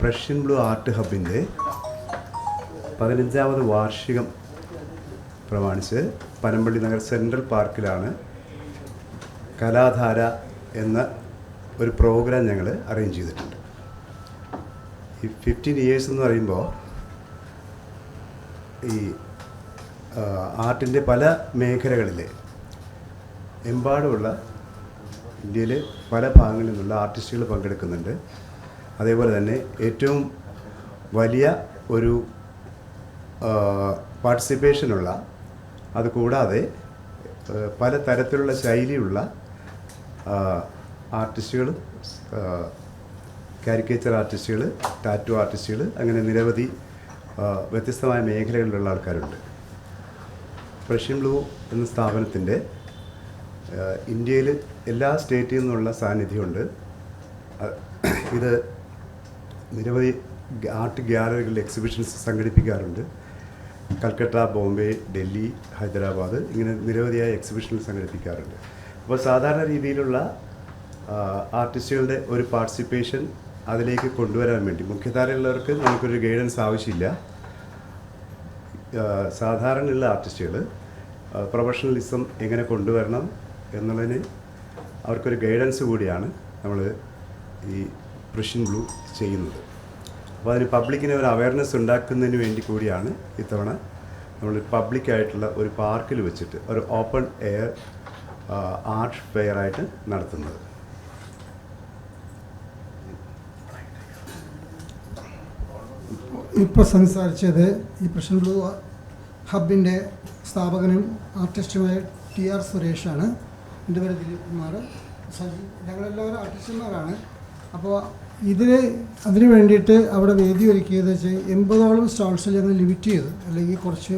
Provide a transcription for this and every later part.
Prussian blue art ഹബിൻ്റെ 15ാമത് വാർഷികം പ്രമാണിച്ച് Panampilly Nagar central പാർക്കിലാണ് കലാധാര എന്ന ഒരു പ്രോഗ്രാം ഞങ്ങൾ അറേഞ്ച് ചെയ്തിട്ടുണ്ട്. ഈ 15 ഇയേഴ്സ് എന്ന് പറയുമ്പോൾ ഈ ആർട്ടിൻ്റെ പല മേഖലകളിലെ എമ്പാടുമുള്ള ഇന്ത്യയിലെ പല ഭാഗങ്ങളിൽ നിന്നുള്ള ആർട്ടിസ്റ്റുകൾ പങ്കെടുക്കുന്നുണ്ട്. അതേപോലെ തന്നെ ഏറ്റവും വലിയ ഒരു പാർട്ടിസിപ്പേഷനുള്ള, അതുകൂടാതെ പല തരത്തിലുള്ള ശൈലിയുള്ള ആർട്ടിസ്റ്റുകൾ, കാരിക്കേച്ചർ ആർട്ടിസ്റ്റുകൾ, ടാറ്റു ആർട്ടിസ്റ്റുകൾ, അങ്ങനെ നിരവധി വ്യത്യസ്തമായ മേഖലകളിലുള്ള ആൾക്കാരുണ്ട്. പ്രഷ്യൻ ബ്ലൂ എന്ന സ്ഥാപനത്തിൻ്റെ ഇന്ത്യയിൽ എല്ലാ സ്റ്റേറ്റിൽ നിന്നുള്ള സാന്നിധ്യമുണ്ട്. ഇത് നിരവധി ആർട്ട് ഗ്യാലറികളിൽ എക്സിബിഷൻസ് സംഘടിപ്പിക്കാറുണ്ട്. കൽക്കട്ട, ബോംബെ, ഡൽഹി, ഹൈദരാബാദ്, ഇങ്ങനെ നിരവധിയായ എക്സിബിഷനുകൾ സംഘടിപ്പിക്കാറുണ്ട്. അപ്പോൾ സാധാരണ രീതിയിലുള്ള ആർട്ടിസ്റ്റുകളുടെ ഒരു പാർട്ടിസിപ്പേഷൻ അതിലേക്ക് കൊണ്ടുവരാൻ വേണ്ടി മുഖ്യധാരയുള്ളവർക്ക് നമുക്കൊരു ഗൈഡൻസ് ആവശ്യമില്ല. സാധാരണയുള്ള ആർട്ടിസ്റ്റുകൾ പ്രൊഫഷണലിസം എങ്ങനെ കൊണ്ടുവരണം എന്നുള്ളതിന് അവർക്കൊരു ഗൈഡൻസ് കൂടിയാണ് നമ്മൾ ഈ പ്രഷ്യൻ ബ്ലൂ ചെയ്യുന്നത്. അപ്പോൾ അതിന് പബ്ലിക്കിന് ഒരു അവയർനെസ് ഉണ്ടാക്കുന്നതിന് വേണ്ടി കൂടിയാണ് ഇത്തവണ നമ്മൾ പബ്ലിക്കായിട്ടുള്ള ഒരു പാർക്കിൽ വെച്ചിട്ട് ഒരു ഓപ്പൺ എയർ ആർട്ട് ഫെയർ ആയിട്ട് നടത്തുന്നത്. ഇപ്പോൾ സംസാരിച്ചത് ഈ പ്രഷ്യൻ ബ്ലൂ ഹബിൻ്റെ സ്ഥാപകനും ആർട്ടിസ്റ്റുമായ TR സുരേഷാണ്. എൻ്റെ പേര് ദിലീപ് കുമാർ. ഞങ്ങളെല്ലാവരും ആർട്ടിസ്റ്റുമാരാണ്. അപ്പോൾ അതിന് വേണ്ടിയിട്ട് അവിടെ വേദി ഒരുക്കിയത് വെച്ചാൽ 80ഓളം സ്റ്റാൾസിൽ ഞങ്ങൾ ലിമിറ്റ് ചെയ്തു. അല്ലെങ്കിൽ കുറച്ച്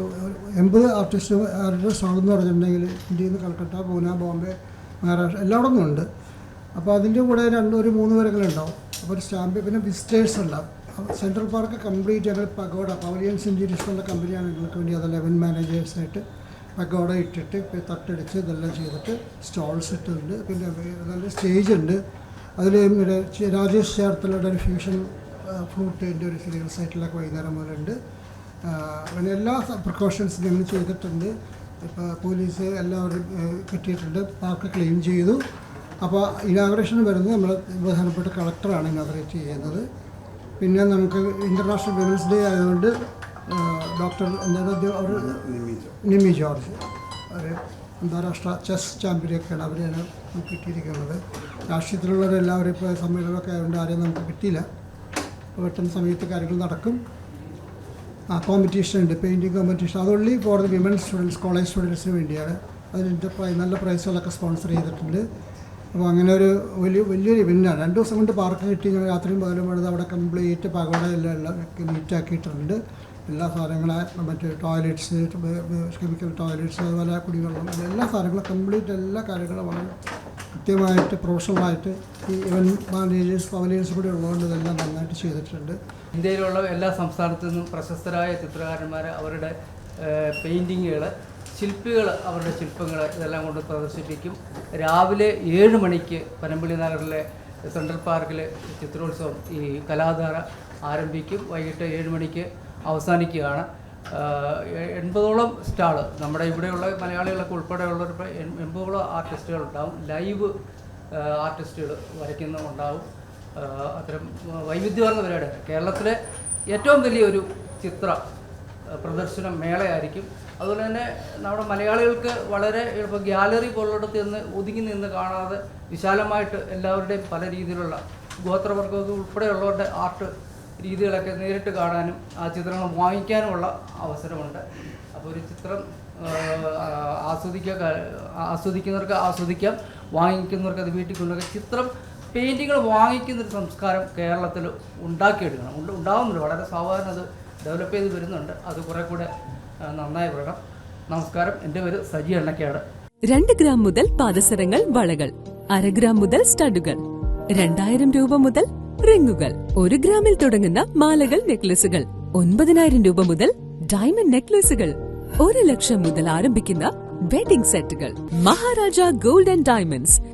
80 ആർട്ടിസ്റ്റുകാരുടെ സ്റ്റാൾ എന്ന് പറഞ്ഞിട്ടുണ്ടെങ്കിൽ ഇന്ത്യയിൽ നിന്ന് കൽക്കട്ട, പൂന, ബോംബെ, മഹാരാഷ്ട്ര എല്ലായിടത്തും ഉണ്ട്. അപ്പോൾ അതിൻ്റെ കൂടെ 2-3 പേരെങ്കിലും അപ്പോൾ ഒരു സ്റ്റാമ്പ്, പിന്നെ വിസിറ്റേഴ്സ് ഉണ്ടാവും. സെൻട്രൽ പാർക്ക് കംപ്ലീറ്റ് ഞങ്ങൾ പഗോഡ, പവലിയൻസ് ഇൻറ്റീരിയേഴ്സ് ഉള്ള കമ്പനിയാണ് ഞങ്ങൾക്ക് വേണ്ടി അതെല്ലാം ഇവൻറ്റ് മാനേജേഴ്സായിട്ട് പഗോഡ ഇട്ടിട്ട് തട്ടടിച്ച് ഇതെല്ലാം ചെയ്തിട്ട് സ്റ്റാൾസ് ഇട്ടിട്ടുണ്ട്. പിന്നെ നല്ല സ്റ്റേജ് ഉണ്ട്. അതിൽ രാജേഷ് ചേർത്തലയുടെ ഒരു ഫ്യൂഷൻ ഫ്ലൂട്ടിൻ്റെ ഒരു സീരിയൽസ് ആയിട്ടുള്ളൊക്കെ വൈകുന്നേരം മുതലുണ്ട്. പിന്നെ എല്ലാ പ്രിക്കോഷൻസും ഞങ്ങൾ ചെയ്തിട്ടുണ്ട്. ഇപ്പോൾ പോലീസ് എല്ലാവരും കിട്ടിയിട്ടുണ്ട്. പാർക്ക് ക്ലീൻ ചെയ്തു. അപ്പോൾ ഇനാഗറേഷൻ വരുന്നത് നമ്മൾ ബഹുമാനപ്പെട്ട കളക്ടറാണ് ഇനാഗറേറ്റ് ചെയ്യുന്നത്. പിന്നെ നമുക്ക് ഇൻ്റർനാഷണൽ വിമൻസ് ഡേ ആയതുകൊണ്ട് ഡോക്ടർ അവർ നിമി ജോർജ്, ഒരു അന്താരാഷ്ട്ര ചെസ് ചാമ്പ്യനൊക്കെയാണ്, അവരെയാണ് നമുക്ക് കിട്ടിയിരിക്കുന്നത്. രാഷ്ട്രീയത്തിലുള്ളവരെല്ലാവരും ഇപ്പോൾ സമ്മേളനമൊക്കെ ആയതുകൊണ്ട് ആരെയും നമുക്ക് കിട്ടിയില്ല. പെട്ടെന്ന് സമയത്ത് കാര്യങ്ങൾ നടക്കും. കോമ്പറ്റീഷൻ ഉണ്ട്, പെയിൻറ്റിങ് കോമ്പറ്റീഷൻ. അത് only for the women students, college സ്റ്റുഡൻസിന് വേണ്ടിയാണ്. അതിൻ്റെ നല്ല പ്രൈസുകളൊക്കെ സ്പോൺസർ ചെയ്തിട്ടുണ്ട്. അപ്പോൾ അങ്ങനെ ഒരു വലിയൊരു ഇവൻ്റാണ്. 2 ദിവസം കൊണ്ട് പാർക്ക് കിട്ടി. ഞങ്ങൾ രാത്രിയും പകലും പണിത് അവിടെ കംപ്ലീറ്റ് പകോട എല്ലാം നീറ്റാക്കിയിട്ടുണ്ട്. എല്ലാ സാധനങ്ങളും, മറ്റ് ടോയ്ലറ്റ്സ്, കെമിക്കൽ ടോയ്ലറ്റ്സ്, അതുപോലെ കുടിവെള്ളം, എല്ലാ സാധനങ്ങളും കംപ്ലീറ്റ് എല്ലാ കാര്യങ്ങളും വളരെ കൃത്യമായിട്ട് പ്രൊഫഷണലായിട്ട് ഈ ഇവൻറ്റ് മാനേജേഴ്സ്, പവലിയൻസ് കൂടി ഉള്ളതുകൊണ്ട് ഇതെല്ലാം നന്നായിട്ട് ചെയ്തിട്ടുണ്ട്. ഇന്ത്യയിലുള്ള എല്ലാ സംസ്ഥാനത്തു നിന്നും പ്രശസ്തരായ ചിത്രകാരന്മാർ അവരുടെ പെയിൻറ്റിങ്ങുകൾ, ശില്പികൾ അവരുടെ ശില്പങ്ങൾ ഇതെല്ലാം കൊണ്ട് പ്രദർശിപ്പിക്കും. രാവിലെ 7 മണിക്ക് പനമ്പള്ളി നഗറിലെ സെൻട്രൽ പാർക്കിൽ ചിത്രോത്സവം, ഈ കലാധാര ആരംഭിക്കും. വൈകിട്ട് 7 മണിക്ക് അവസാനിക്കുകയാണ്. 80ഓളം സ്റ്റാൾ, നമ്മുടെ ഇവിടെയുള്ള മലയാളികളൊക്കെ ഉൾപ്പെടെയുള്ളൊരു 80ഓളം ആർട്ടിസ്റ്റുകളുണ്ടാവും. ലൈവ് ആർട്ടിസ്റ്റുകൾ വരയ്ക്കുന്നുണ്ടാവും. അത്തരം വൈവിധ്യമാർന്ന പരിപാടിയാണ്. കേരളത്തിലെ ഏറ്റവും വലിയൊരു ചിത്ര പ്രദർശനം മേളയായിരിക്കും. അതുപോലെ തന്നെ നമ്മുടെ മലയാളികൾക്ക് വളരെ ഇപ്പോൾ ഗ്യാലറി പോലുള്ളിടത്ത് നിന്ന് ഒതുങ്ങി നിന്ന് കാണാതെ വിശാലമായിട്ട് എല്ലാവരുടെയും പല രീതിയിലുള്ള ഗോത്രവർഗ്ഗമൊക്കെ ഉൾപ്പെടെയുള്ളവരുടെ ആർട്ട് രീതികളൊക്കെ നേരിട്ട് കാണാനും ആ ചിത്രങ്ങൾ വാങ്ങിക്കാനുമുള്ള അവസരമുണ്ട്. അപ്പോൾ ഒരു ചിത്രം ആസ്വദിക്കുന്നവർക്ക് ആസ്വദിക്കാം, വാങ്ങിക്കുന്നവർക്ക് അത് വീട്ടിൽ കൊണ്ടുപോയി ചിത്രം പെയിൻറ്റിങ്ങൾ വാങ്ങിക്കുന്നൊരു സംസ്കാരം കേരളത്തിൽ ഉണ്ടാക്കിയെടുക്കണം. ഉണ്ടാകുന്നുണ്ട്, വളരെ സാധാരണ അത് ഡെവലപ്പ് ചെയ്ത് വരുന്നുണ്ട്. അത് കുറെ കൂടെ നന്നായി വരണം. നമസ്കാരം, എൻ്റെ പേര് സജി എണ്ണക്കാട്. 2 ഗ്രാം മുതൽ പാദസരങ്ങൾ, വളകൾ, 1/2 ഗ്രാം മുതൽ സ്റ്റഡുകൾ, 2000 രൂപ മുതൽ റിങ്ങുകൾ, 1 ഗ്രാമിൽ തുടങ്ങുന്ന മാലകൾ, നെക്ലസുകൾ, 9000 രൂപ മുതൽ ഡയമണ്ട് നെക്ലസുകൾ, 1 ലക്ഷം മുതൽ ആരംഭിക്കുന്ന വെഡിംഗ് സെറ്റുകൾ. Maharaja gold and diamonds,